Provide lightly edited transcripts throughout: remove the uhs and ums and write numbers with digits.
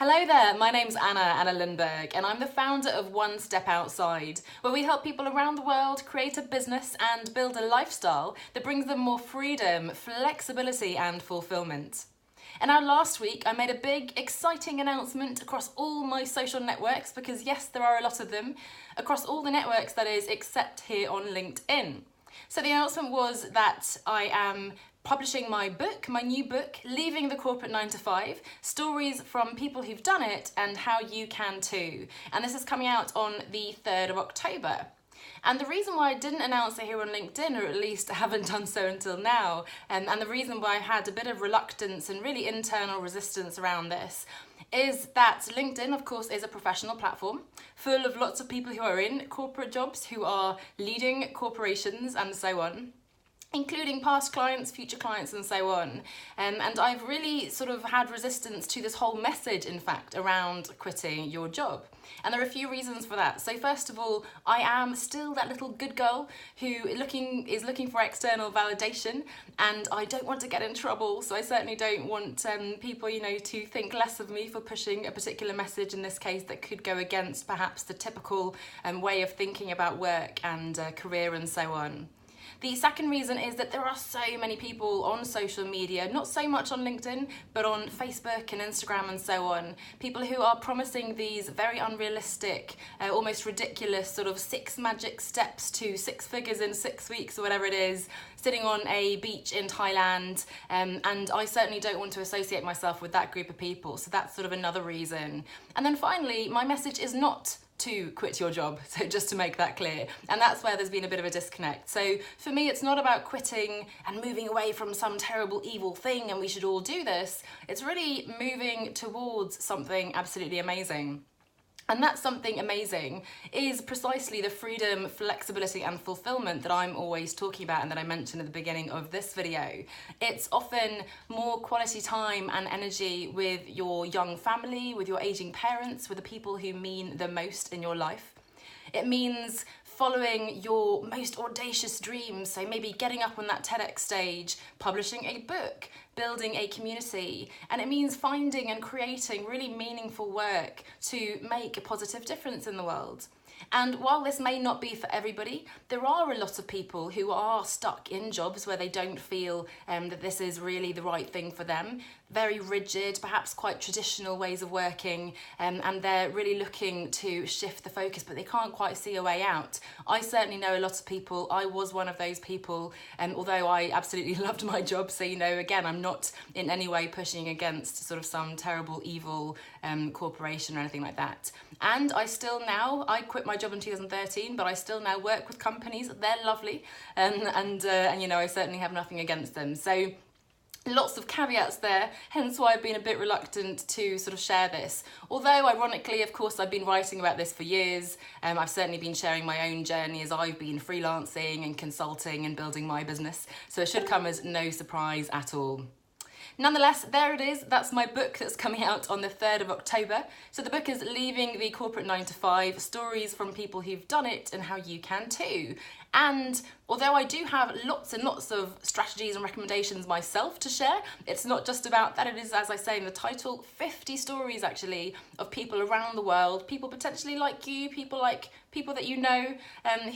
Hello there, my name's Anna Lundberg, and I'm the founder of One Step Outside, where we help people around the world create a business and build a lifestyle that brings them more freedom, flexibility and fulfilment. And now last week I made a big, exciting announcement across all my social networks, because yes, there are a lot of them, across all the networks that is, except here on LinkedIn. So the announcement was that I am publishing my book, my new book, Leaving the Corporate 9 to 5, stories from people who've done it and how you can too. And this is coming out on the 3rd of October. And the reason why I didn't announce it here on LinkedIn, or at least I haven't done so until now, and the reason why I had a bit of reluctance and really internal resistance around this, is that LinkedIn, of course, is a professional platform full of lots of people who are in corporate jobs, who are leading corporations and so on, including past clients, future clients and so on. And I've really sort of had resistance to this whole message, in fact, around quitting your job. And there are a few reasons for that. So first of all, I am still that little good girl who is looking for external validation, and I don't want to get in trouble. So I certainly don't want people, to think less of me for pushing a particular message, in this case, that could go against perhaps the typical way of thinking about work and career and so on. The second reason is that there are so many people on social media, not so much on LinkedIn, but on Facebook and Instagram and so on, people who are promising these very unrealistic, almost ridiculous sort of 6 magic steps to 6 figures in 6 weeks or whatever it is, sitting on a beach in Thailand, and I certainly don't want to associate myself with that group of people, so that's sort of another reason. And then finally, my message is not to quit your job, so just to make that clear, and that's where there's been a bit of a disconnect. So for me, it's not about quitting and moving away from some terrible evil thing and we should all do this. It's really moving towards something absolutely amazing. And that something amazing is precisely the freedom, flexibility and fulfillment that I'm always talking about and that I mentioned at the beginning of this video. It's often more quality time and energy with your young family, with your aging parents, with the people who mean the most in your life. It means following your most audacious dreams, so maybe getting up on that TEDx stage, publishing a book, building a community, and it means finding and creating really meaningful work to make a positive difference in the world. And while this may not be for everybody, there are a lot of people who are stuck in jobs where they don't feel that this is really the right thing for them. Very rigid, perhaps quite traditional ways of working, and they're really looking to shift the focus, but they can't quite see a way out. I certainly know a lot of people. I was one of those people, although I absolutely loved my job, so again, I'm not in any way pushing against sort of some terrible evil corporation or anything like that. And I quit my job in 2013, but I still now work with companies. They're lovely, and I certainly have nothing against them. So lots of caveats there, hence why I've been a bit reluctant to sort of share this. Although ironically, of course, I've been writing about this for years. I've certainly been sharing my own journey as I've been freelancing and consulting and building my business. So it should come as no surprise at all. Nonetheless, there it is. That's my book that's coming out on the 3rd of October. So the book is Leaving the Corporate 9 to 5, stories from people who've done it and how you can too. And although I do have lots and lots of strategies and recommendations myself to share, it's not just about that. It is, as I say in the title, 50 stories actually of people around the world, people potentially like you, people that you know,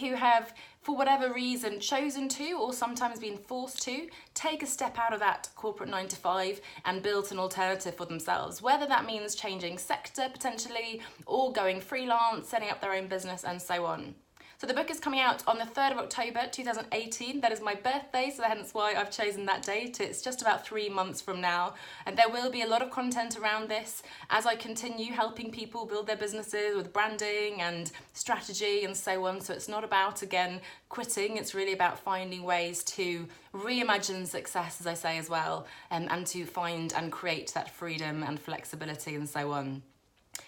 who have, for whatever reason, chosen to, or sometimes been forced to, take a step out of that corporate 9 to 5 and build an alternative for themselves, whether that means changing sector potentially, or going freelance, setting up their own business and so on. So the book is coming out on the 3rd of October 2018. That is my birthday, so hence why I've chosen that date. It's just about 3 months from now, and there will be a lot of content around this as I continue helping people build their businesses with branding and strategy and so on. So it's not about, again, quitting. It's really about finding ways to reimagine success, as I say as well, and to find and create that freedom and flexibility and so on.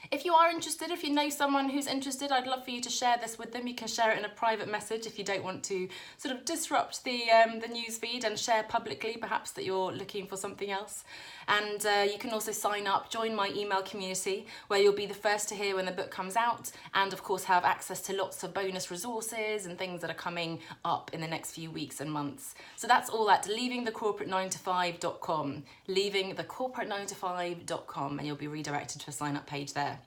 If you are interested, if you know someone who's interested, I'd love for you to share this with them. You can share it in a private message if you don't want to sort of disrupt the news feed, and share publicly perhaps that you're looking for something else. And you can also sign up, join my email community, where you'll be the first to hear when the book comes out, and of course have access to lots of bonus resources and things that are coming up in the next few weeks and months. So that's all at leavingthecorporate9to5.com, leavingthecorporate9to5.com, and you'll be redirected to a sign up page there.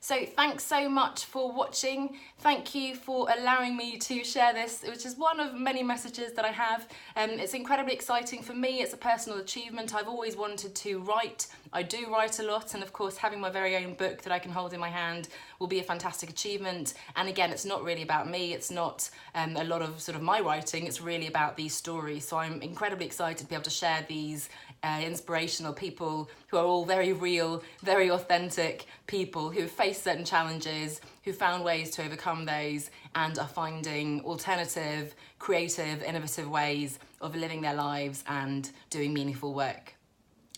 So thanks so much for watching. Thank you for allowing me to share this, which is one of many messages that I have. It's incredibly exciting for me. It's a personal achievement. I've always wanted to write. I do write a lot, and of course having my very own book that I can hold in my hand will be a fantastic achievement. And again, it's not really about me. It's not a lot of sort of my writing. It's really about these stories. So I'm incredibly excited to be able to share these inspirational people who are all very real, very authentic people who have faced certain challenges, who found ways to overcome those, and are finding alternative, creative, innovative ways of living their lives and doing meaningful work.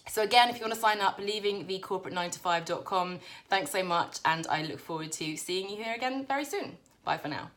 So again, if you want to sign up, leavingthecorporate9to5.com. Thanks so much, and I look forward to seeing you here again very soon. Bye for now.